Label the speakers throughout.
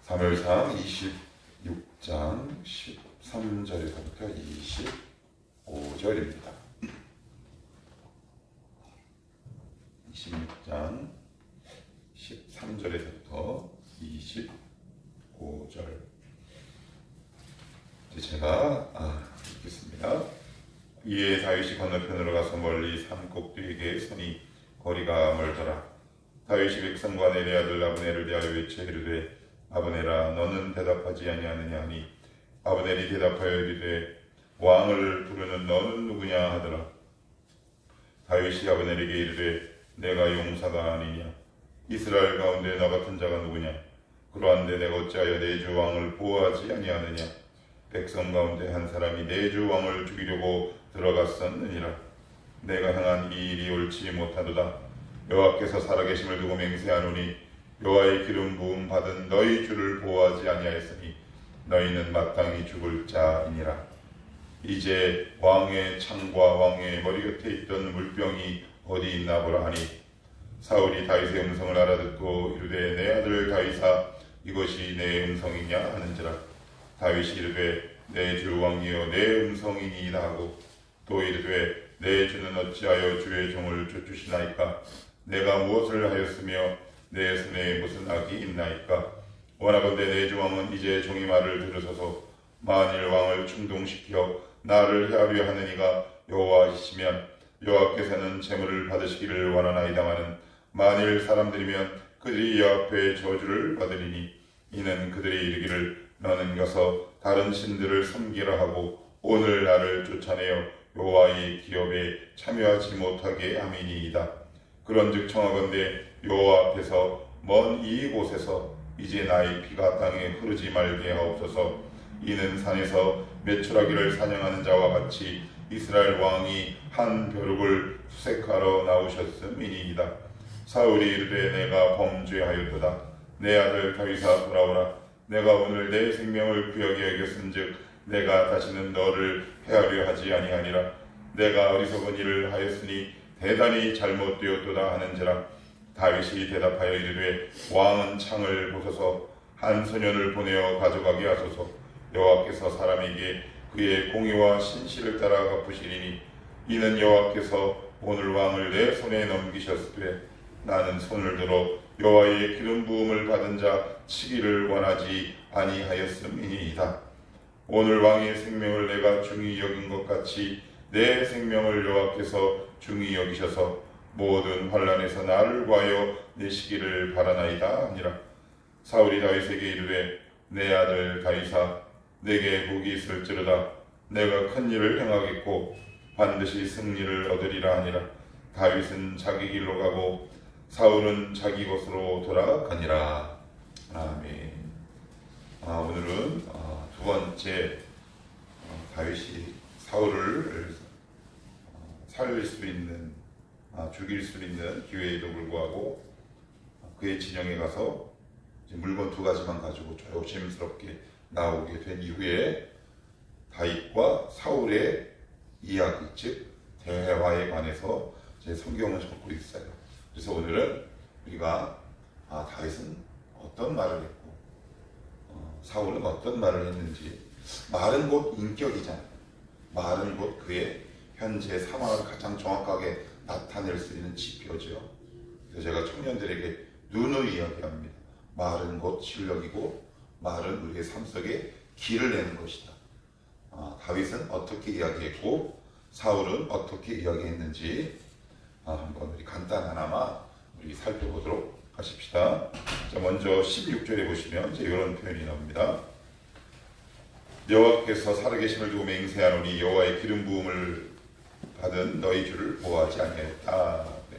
Speaker 1: 사무엘상 26장 13절에서부터 25절입니다. 26장 13절에서부터 25절. 제가 읽겠습니다. 이에 다윗이 건너편으로 가서 멀리 산 꼭대기에 서니 거리가 멀더라. 다윗이 백성과 내 아들 아브넬을 대하여 외쳐 이르되 아브넬아 너는 대답하지 아니하느냐 하니 아브넬이 대답하여 이르되 왕을 부르는 너는 누구냐 하더라. 다윗이 아브넬에게 이르되 내가 용사가 아니냐 이스라엘 가운데 나 같은 자가 누구냐 그러한데 내가 어찌하여 내 주 왕을 보호하지 아니하느냐 백성 가운데 한 사람이 내 주 왕을 죽이려고 들어갔었느니라. 내가 행한 이 일이 옳지 못하도다. 여호와께서 살아계심을 두고 맹세하노니 여호와의 기름 부음 받은 너희 주를 보호하지 아니하였으니 너희는 마땅히 죽을 자이니라. 이제 왕의 창과 왕의 머리 곁에 있던 물병이 어디 있나 보라 하니 사울이 다윗의 음성을 알아듣고 이르되 내 아들 다윗아 이것이 내 음성이냐 하는지라. 다윗이 이르되 내 주 왕이여 내 음성이니이다 하고 또 이르되 내 주는 어찌하여 주의 종을 쫓으시나이까 내가 무엇을 하였으며 내 손에 무슨 악이 있나이까. 원하건대 내 주 왕은 이제 종이 말을 들으소서. 만일 왕을 충동시켜 나를 해하려 하느니가 여호와이시면 여호와께서는 재물을 받으시기를 원하나이다마는 만일 사람들이면 그들이 여호와 앞에 저주를 받으리니 이는 그들이 이르기를 너는 가서 다른 신들을 섬기라 하고 오늘 나를 쫓아내어 여호와의 기업에 참여하지 못하게 함이니이다. 그런즉 청하건대 여호와 앞에서 먼 이곳에서 이제 나의 피가 땅에 흐르지 말게 하옵소서. 이는 산에서 메추라기를 사냥하는 자와 같이 이스라엘 왕이 한 벼룩을 수색하러 나오셨음이니이다. 사울이 이르되 내가 범죄하였도다. 내 아들 다윗아 돌아오라. 내가 오늘 내 생명을 구역에 여겼은즉 내가 다시는 너를 해하려 하지 아니하니라. 내가 어리석은 일을 하였으니 대단히 잘못되었도다 하는지라. 다윗이 대답하여 이르되 왕은 창을 보소서. 한 소년을 보내어 가져가게 하소서. 여호와께서 사람에게 그의 공의와 신실을 따라 갚으시리니 이는 여호와께서 오늘 왕을 내 손에 넘기셨으되 나는 손을 들어 여호와의 기름 부음을 받은 자 치기를 원하지 아니하였음이니이다. 오늘 왕의 생명을 내가 중히 여긴 것 같이 내 생명을 여호와께서 중히 여기셔서 모든 환난에서 나를 구하여 내시기를 바라나이다 하니라. 사울이 다윗에게 이르되 내 아들 다윗아 내게 복이 있을지로다. 내가 큰 일을 행하겠고 반드시 승리를 얻으리라 하니라. 다윗은 자기 길로 가고 사울은 자기 곳으로 돌아가니라. 아멘. 오늘은 두 번째 다윗이 사울을 살릴 수 있는 죽일 수 있는 기회에도 불구하고 그의 진영에 가서 물건 두 가지만 가지고 조심스럽게 나오게 된 이후에 다윗과 사울의 이야기, 즉 대화에 관해서 제 성경을 적고 있어요. 그래서 오늘은 우리가 다윗은 어떤 말을 했고 사울은 어떤 말을 했는지. 말은 곧 인격이잖아요. 말은 곧 그의 현재 상황을 가장 정확하게 나타낼 수 있는 지표죠. 그래서 제가 청년들에게 누누이 이야기합니다. 말은 곧 실력이고 말은 우리의 삶 속에 길을 내는 것이다. 다윗은 어떻게 이야기했고 사울은 어떻게 이야기했는지 한번 우리 간단하나마 우리 살펴보도록 하십시다. 자, 먼저 16절에 보시면 이제 이런 표현이 나옵니다. 여호와께서 살아계심을 두고 맹세하노니 여호와의 기름 부음을 받은 너희 주를 보호하지 아니하였다. 네.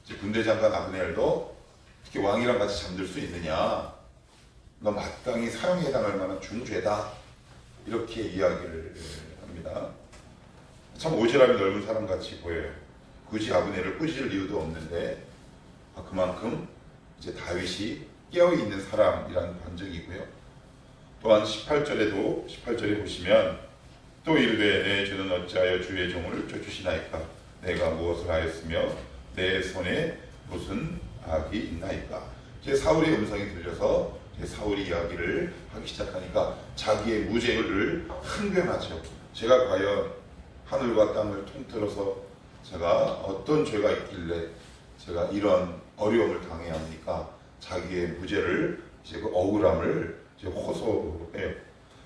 Speaker 1: 이제 군대 장관 아브넬도 어떻게 왕이랑 같이 잠들 수 있느냐? 너 마땅히 사형에 해당할 만한 중죄다. 이렇게 이야기를 합니다. 참 오지랖이 넓은 사람같이 보여요. 굳이 아브넬을 꾸짖을 이유도 없는데 그만큼 이제 다윗이 깨어있는 사람이라는 반증이고요. 또한 18절에 보시면 또 이르되 내 주는 어찌하여 주의 종을 쫓으시나이까. 내가 무엇을 하였으며 내 손에 무슨 악이 있나이까. 제 사울의 음성이 들려서 사울이 이야기를 하기 시작하니까 자기의 무죄를 항변하죠. 제가 과연 하늘과 땅을 통틀어서 제가 어떤 죄가 있길래 제가 이런 어려움을 당해야 합니까? 자기의 무죄를 이제 그 억울함을 이제 호소해요.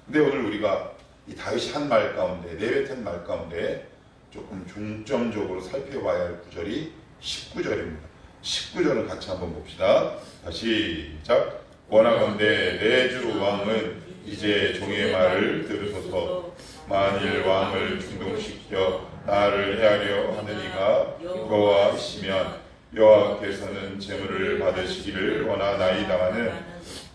Speaker 1: 근데 오늘 우리가 이 다윗이 한 말 가운데, 내뱉은 말 가운데 조금 중점적으로 살펴봐야 할 구절이 19절입니다. 19절을 같이 한번 봅시다. 다시 시작. 원하건대 내 주 왕은 이제 종의 말을 들으소서. 만일 왕을 충동시켜 나를 해하려 하느니가 여호와이시면 여호와께서는 재물을 받으시기를 원하나이다마는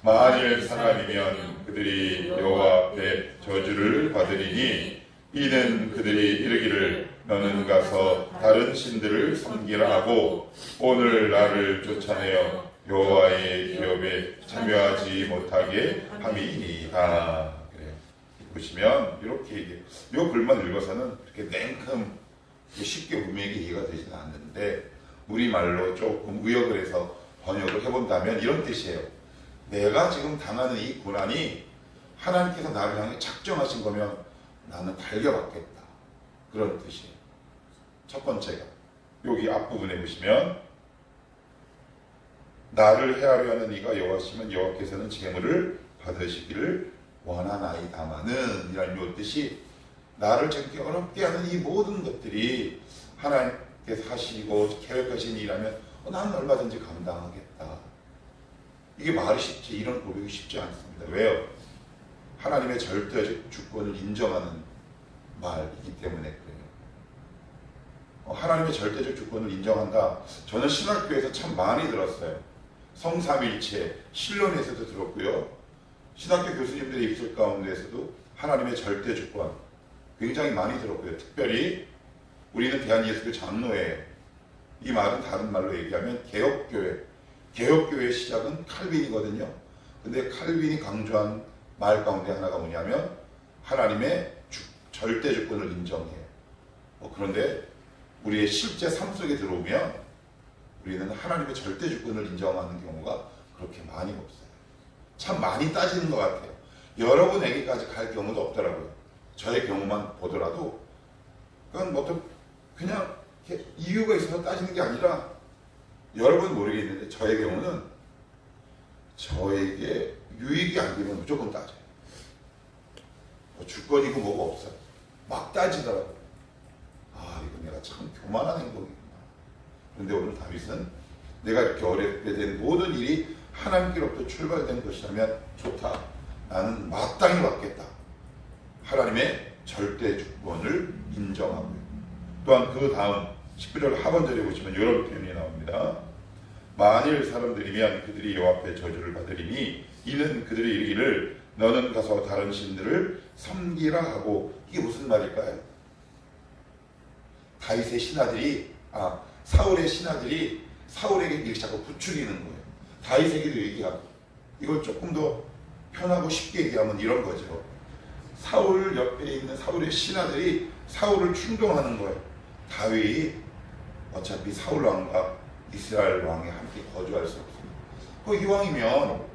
Speaker 1: 만일 사람이면 그들이 여호와 앞에 저주를 받으리니 이는 그들이 이르기를 너는 가서 다른 신들을 섬기라 하고 오늘 나를 쫓아내어 여호와의 기업에 참여하지 못하게 함이니이다. 그래요. 보시면 이렇게 얘기해요. 이 글만 읽어서는 그렇게 냉큼 쉽게 분명히 이해가 되지는 않는데 우리말로 조금 의역을 해서 번역을 해본다면 이런 뜻이에요. 내가 지금 당하는 이 고난이 하나님께서 나를 향해 작정하신 거면 나는 달겨받겠다. 그런 뜻이에요. 첫 번째가 여기 앞부분에 보시면 나를 해하려 하는 이가 여호와시면 여호와께서는 재물을 받으시기를 원하나이다마는 이라는 요 뜻이 나를 저렇게 어렵게 하는 이 모든 것들이 하나님께서 하시고 계획하신 일이라면 나는 얼마든지 감당하겠다. 이게 말이 쉽지 이런 고백이 쉽지 않습니다. 왜요? 하나님의 절대적 주권을 인정하는 말이기 때문에 그래요. 하나님의 절대적 주권을 인정한다. 저는 신학교에서 참 많이 들었어요. 성삼일체, 신론에서도 들었고요. 신학교 교수님들의 입술 가운데에서도 하나님의 절대 주권 굉장히 많이 들었고요. 특별히 우리는 대한예수교 장로예요. 이 말은 다른 말로 얘기하면 개혁교회. 개혁교회의 시작은 칼빈이거든요. 근데 칼빈이 강조한 말 가운데 하나가 뭐냐면 하나님의 절대 주권을 인정해요. 그런데 우리의 실제 삶 속에 들어오면 우리는 하나님의 절대 주권을 인정하는 경우가 그렇게 많이 없어요. 참 많이 따지는 것 같아요. 여러분에게까지 갈 경우도 없더라고요. 저의 경우만 보더라도 그건 뭐 그냥 이유가 있어서 따지는 게 아니라 여러분 모르겠는데 저의 경우는 저에게 유익이 안 되면 무조건 따져요. 뭐 주권이고 뭐가 없어요. 막 따지더라고요. 아, 이거 내가 참 교만한 행동이구나. 그런데 오늘 다윗은 내가 이렇게 어렵게 된 모든 일이 하나님께로부터 출발된 것이라면 좋다. 나는 마땅히 받겠다. 하나님의 절대 주권을 인정하고요. 또한 그 다음 19절 하반절에 보시면 이런 표현이 나옵니다. 만일 사람들이면 그들이 여호와 앞에 저주를 받으리니 이는 그들이 이르기를 너는 가서 다른 신들을 섬기라 하고 이게 무슨 말일까요? 다윗의 신하들이 사울의 신하들이 사울에게 이렇게 자꾸 부추기는 거예요. 다윗에게도 얘기하고 이걸 조금 더 편하고 쉽게 얘기하면 이런 거죠. 사울 옆에 있는 사울의 신하들이 사울을 충동하는 거예요. 다윗이 어차피 사울 왕과 이스라엘 왕이 함께 거주할 수 없습니다. 이왕이면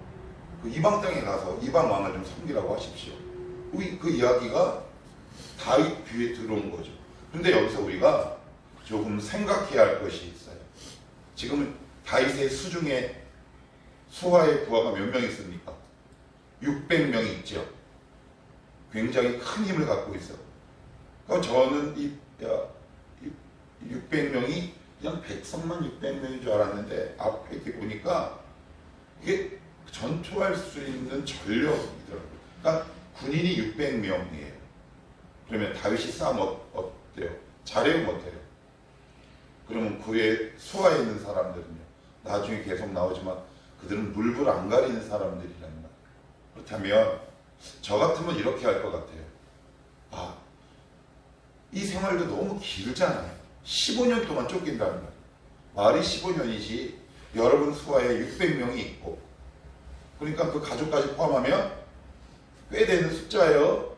Speaker 1: 그 이방 땅에 가서 이방 왕을 좀 섬기라고 하십시오. 그 이야기가 다윗 귀에 들어온 거죠. 그런데 여기서 우리가 조금 생각해야 할 것이 있어요. 지금 다윗의 수중에 소아의 부하가 몇 명 있습니까? 600명이 있죠. 굉장히 큰 힘을 갖고 있어. 그러니까 저는 이 600명이 그냥 백성만 600명인 줄 알았는데 앞에 이렇게 보니까 이게 전투할 수 있는 전력이더라고요. 그러니까 군인이 600명이에요. 그러면 다윗이 싸움 어때요? 잘해요? 못해요? 그러면 그의 소아에 있는 사람들은요. 나중에 계속 나오지만 그들은 물불 안 가리는 사람들이란 말이에요. 그렇다면 저 같으면 이렇게 할 것 같아요. 이 생활도 너무 길잖아요. 15년 동안 쫓긴다는 거예요. 말이 15년이지 여러분 수하에 600명이 있고 그러니까 그 가족까지 포함하면 꽤 되는 숫자예요.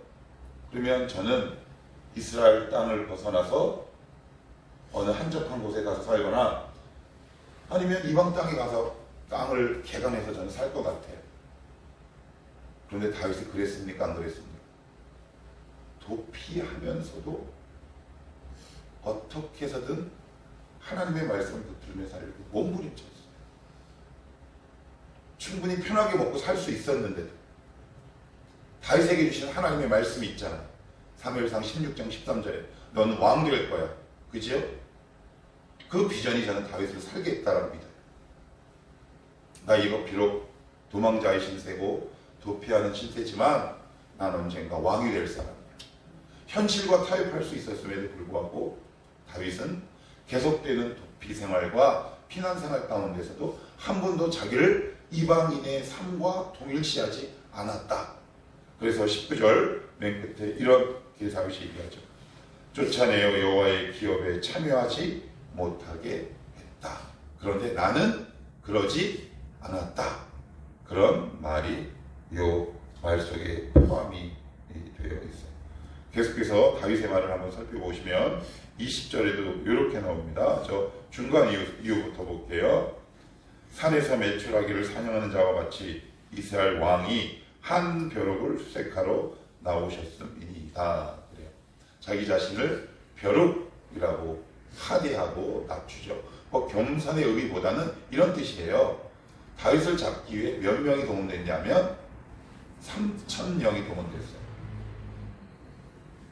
Speaker 1: 그러면 저는 이스라엘 땅을 벗어나서 어느 한적한 곳에 가서 살거나 아니면 이방 땅에 가서 땅을 개간해서 저는 살 것 같아요. 그런데 다윗이 그랬습니까? 안 그랬습니까? 도피하면서도 어떻게 해서든 하나님의 말씀을 붙들며 살려고 몸부림쳤어요. 충분히 편하게 먹고 살 수 있었는데도 다윗에게 주신 하나님의 말씀이 있잖아요. 사무엘상 16장 13절에 너는 왕 될 거야. 그지요? 그 비전이 저는 다윗을 살게 했다라고 믿어요. 나 이거 비록 도망자의 신세고 도피하는 신세지만 난 언젠가 왕이 될 사람이야. 현실과 타협할 수 있었음에도 불구하고 다윗은 계속되는 도피 생활과 피난 생활 가운데서도 한 번도 자기를 이방인의 삶과 동일시하지 않았다. 그래서 19절 맨 끝에 이렇게 다윗이 얘기하죠. 쫓아내어 여호와의 기업에 참여하지 못하게 했다. 그런데 나는 그러지 않았다. 그런 말이 요 말 속에 포함이 되어 있어요. 계속해서 다윗의 말을 한번 살펴보시면 20절에도 이렇게 나옵니다. 저 중간 이유부터 볼게요. 산에서 매출하기를 사냥하는 자와 같이 이스라엘 왕이 한 벼룩을 수색하러 나오셨음이니이다. 그래요. 자기 자신을 벼룩이라고 하대하고 낮추죠. 겸손의 의미보다는 이런 뜻이에요. 다윗을 잡기 위해 몇 명이 동원됐냐면 3,000명이 동원됐어요.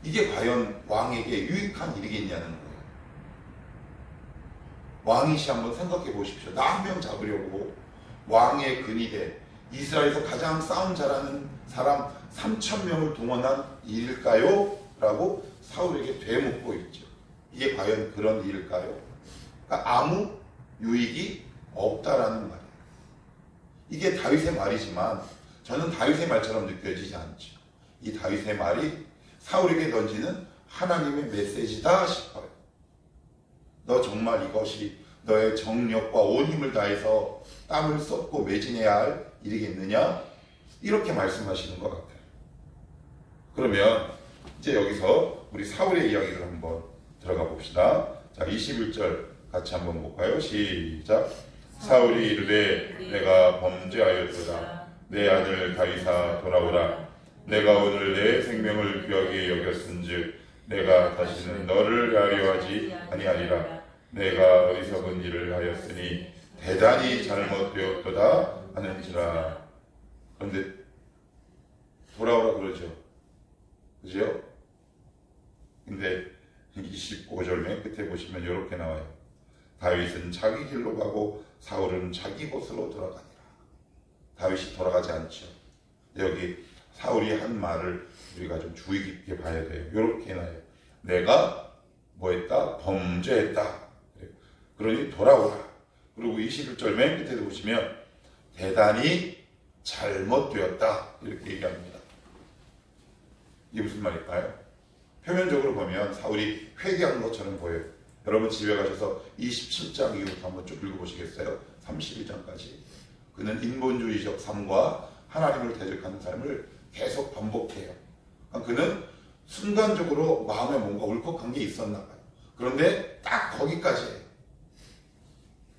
Speaker 1: 이게 과연 왕에게 유익한 일이겠냐는 거예요. 왕이시 한번 생각해 보십시오. 나 한 명 잡으려고 왕의 근위대 이스라엘에서 가장 싸움 잘하는 사람 3,000명을 동원한 일일까요? 라고 사울에게 되묻고 있죠. 이게 과연 그런 일일까요? 그러니까 아무 유익이 없다라는 말이에요. 이게 다윗의 말이지만 저는 다윗의 말처럼 느껴지지 않죠. 이 다윗의 말이 사울에게 던지는 하나님의 메시지다 싶어요. 너 정말 이것이 너의 정력과 온 힘을 다해서 땀을 쏟고 매진해야 할 일이겠느냐? 이렇게 말씀하시는 것 같아요. 그러면 이제 여기서 우리 사울의 이야기를 한번 들어가 봅시다. 자, 21절 같이 한번 볼까요? 시작. 사울이 이르되 내가 범죄하였도다. 내 아들 다윗아 돌아오라. 내가 오늘 내 생명을 귀하게 여겼은즉 내가 다시는 너를 아뢰하지 아니하리라. 내가 어리석은 일을 하였으니 대단히 잘못되었도다 하는지라. 그런데 돌아오라 그러죠. 그죠? 근데 25절 맨 끝에 보시면 이렇게 나와요. 다윗은 자기 길로 가고 사울은 자기 곳으로 돌아가니라. 다윗이 돌아가지 않죠. 여기 사울이 한 말을 우리가 좀 주의 깊게 봐야 돼요. 이렇게 나와요. 내가 뭐 했다? 범죄했다. 그러니 돌아오라. 그리고 21절 맨 끝에 보시면 대단히 잘못되었다. 이렇게 얘기합니다. 이게 무슨 말일까요? 표면적으로 보면 사울이 회개한 것처럼 보여요. 여러분 집에 가셔서 27장 이후부터 한번 쭉 읽어보시겠어요? 32장까지. 그는 인본주의적 삶과 하나님을 대적하는 삶을 계속 반복해요. 그는 순간적으로 마음에 뭔가 울컥한 게 있었나 봐요. 그런데 딱 거기까지 해요.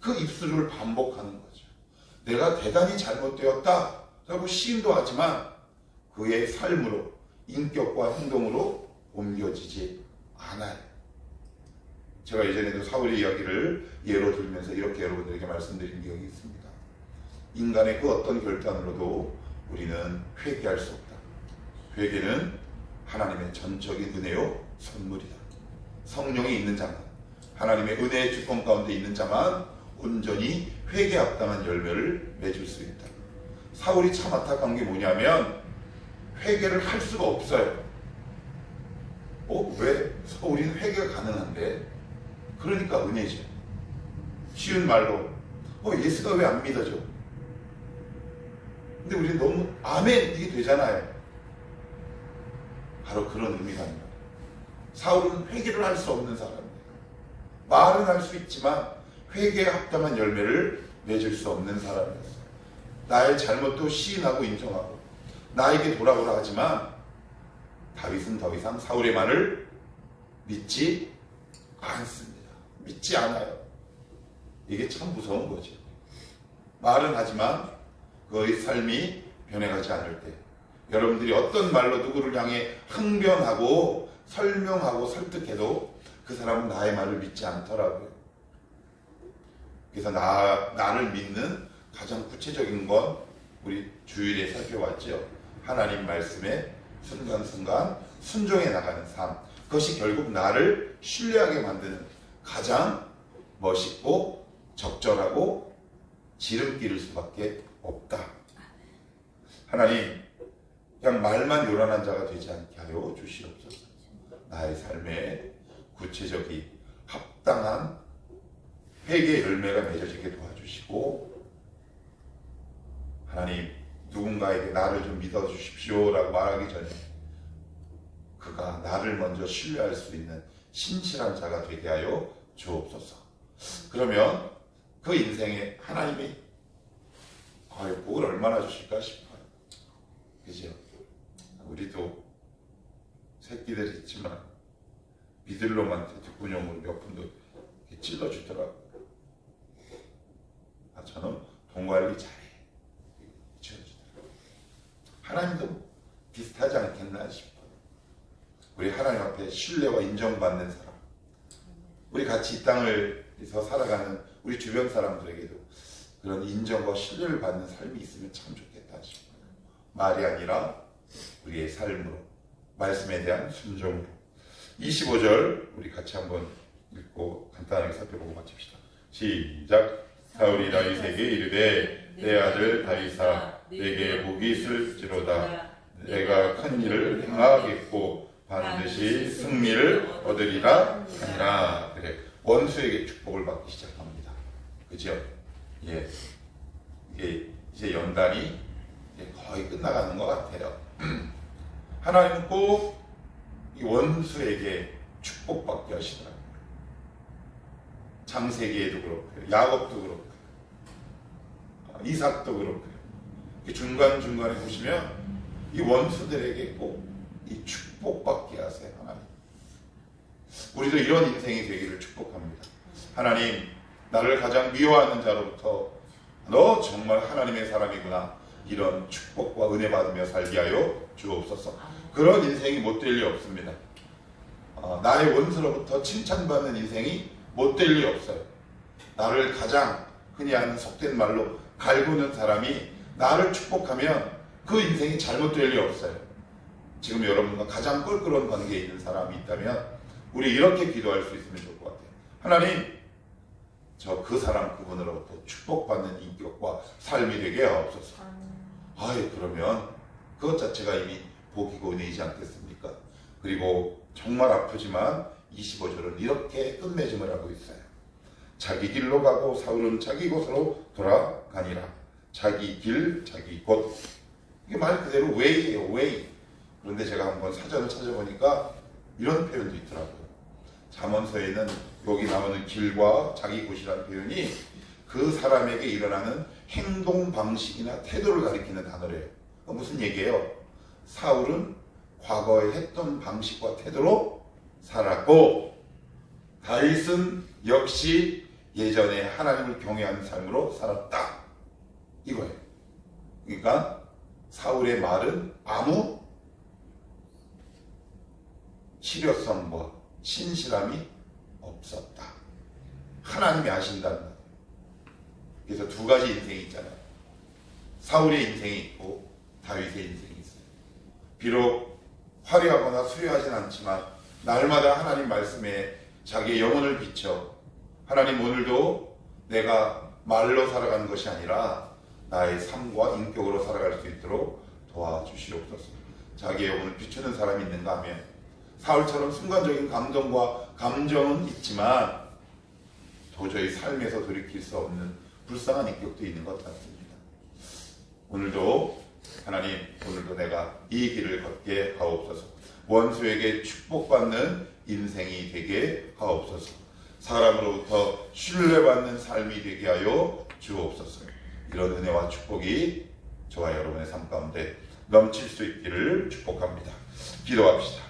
Speaker 1: 그 입술을 반복하는 거죠. 내가 대단히 잘못되었다 라고 시인도 하지만 그의 삶으로 인격과 행동으로 옮겨지지 않아요. 제가 예전에도 사울의 이야기를 예로 들면서 이렇게 여러분들에게 말씀드린 기억이 있습니다. 인간의 그 어떤 결단으로도 우리는 회개할 수 없다. 회개는 하나님의 전적인 은혜요 선물이다. 성령이 있는 자만, 하나님의 은혜의 주권 가운데 있는 자만 온전히 회개에 합당한 열매를 맺을 수 있다. 사울이 참 안타까운 게 뭐냐면 회개를 할 수가 없어요. 왜 사울이는 회개가 가능한데? 그러니까 은혜죠. 쉬운 말로 예수가 왜 안 믿어져? 근데 우리는 너무 아멘 이게 되잖아요. 바로 그런 의미가 아닙니다. 사울은 회개를 할 수 없는 사람이에요. 말은 할 수 있지만 회개에 합당한 열매를 맺을 수 없는 사람이었어요. 나의 잘못도 시인하고 인정하고 나에게 돌아오라 하지만 다윗은 더 이상 사울의 말을 믿지 않습니다. 믿지 않아요. 이게 참 무서운 거죠. 말은 하지만 그의 삶이 변해가지 않을 때, 여러분들이 어떤 말로 누구를 향해 항변하고 설명하고 설득해도 그 사람은 나의 말을 믿지 않더라고요. 그래서 나를 믿는 가장 구체적인 건 우리 주일에 살펴봤죠. 하나님 말씀에 순간순간 순종해 나가는 삶. 그것이 결국 나를 신뢰하게 만드는 가장 멋있고 적절하고 지름길일 수밖에 없다. 하나님, 그냥 말만 요란한 자가 되지 않게 하여 주시옵소서. 나의 삶에 구체적인 합당한 회개의 열매가 맺어지게 도와주시고, 하나님, 누군가에게 나를 좀 믿어주십시오 라고 말하기 전에 그가 나를 먼저 신뢰할 수 있는 신실한 자가 되게 하여 주옵소서. 그러면 그 인생에 하나님이 뭘 얼마나 주실까 싶어요. 그죠? 우리도 새끼들 있지만 비들로만 뒷구녕으로 몇 분도 찔러주더라고요. 저는 돈 관리 잘해. 하나님도 비슷하지 않겠나 싶어요. 우리 하나님 앞에 신뢰와 인정받는 사람, 우리 같이 이 땅을에서 살아가는 우리 주변 사람들에게도 그런 인정과 신뢰를 받는 삶이 있으면 참 좋겠다 싶어요. 말이 아니라 우리의 삶으로, 말씀에 대한 순종으로. 25절 우리 같이 한번 읽고 간단하게 살펴보고 마칩시다. 시작. 사울이 다윗에게 이르되 내 아들 다윗아 내게 복이 있을지로다. 내가 큰 일을 행하겠고 반드시 승리를 얻으리라 하니라. 그래, 원수에게 축복을 받기 시작합니다. 그죠? 예, 이게 이제 연단이 거의 끝나가는 것 같아요. 하나님은 꼭 이 원수에게 축복받게 하시더라고요. 창세기에도 그렇고요, 야곱도 그렇고요, 이삭도 그렇고요. 중간중간에 보시면 이 원수들에게 꼭 이 축복받게 하세요. 하나님, 우리도 이런 인생이 되기를 축복합니다. 하나님, 나를 가장 미워하는 자로부터 너 정말 하나님의 사람이구나, 이런 축복과 은혜 받으며 살게 하여 주옵소서. 그런 인생이 못될 리 없습니다. 나의 원수로부터 칭찬받는 인생이 못될 리 없어요. 나를 가장 흔히 하는 속된 말로 갈구는 사람이 나를 축복하면 그 인생이 잘못될 리 없어요. 지금 여러분과 가장 껄끄러운 관계에 있는 사람이 있다면 우리 이렇게 기도할 수 있으면 좋을 것 같아요. 하나님, 저 그 사람 그분으로부터 축복받는 인격과 삶이 되게 하옵소서. 그러면 그것 자체가 이미 복이고 은혜이지 않겠습니까? 그리고 정말 아프지만 25절은 이렇게 끝맺음을 하고 있어요. 자기 길로 가고 사울은 자기 곳으로 돌아가니라. 자기 길, 자기 곳. 이게 말 그대로 웨이예요, 웨이. 그런데 제가 한번 사전을 찾아보니까 이런 표현도 있더라고요. 잠언서에는 여기 나오는 길과 자기 곳이라는 표현이 그 사람에게 일어나는 행동 방식이나 태도를 가리키는 단어래요. 무슨 얘기예요? 사울은 과거에 했던 방식과 태도로 살았고, 다윗은 역시 예전에 하나님을 경외하는 삶으로 살았다, 이거예요. 그러니까 사울의 말은 아무 실효성과 신실함이 없었다. 하나님이 아신다는 거예요. 그래서 두 가지 인생이 있잖아요. 사울의 인생이 있고 다윗의 인생이 있어요. 비록 화려하거나 수려하진 않지만 날마다 하나님 말씀에 자기의 영혼을 비춰 하나님, 오늘도 내가 말로 살아가는 것이 아니라 나의 삶과 인격으로 살아갈 수 있도록 도와주시옵소서. 자기의 영혼을 비추는 사람이 있는가 하면 사울처럼 순간적인 감동과 감정은 있지만 도저히 삶에서 돌이킬 수 없는 불쌍한 인격도 있는 것 같습니다. 오늘도 하나님, 오늘도 내가 이 길을 걷게 하옵소서. 원수에게 축복받는 인생이 되게 하옵소서. 사람으로부터 신뢰받는 삶이 되게 하여 주옵소서. 이런 은혜와 축복이 저와 여러분의 삶 가운데 넘칠 수 있기를 축복합니다. 기도합시다.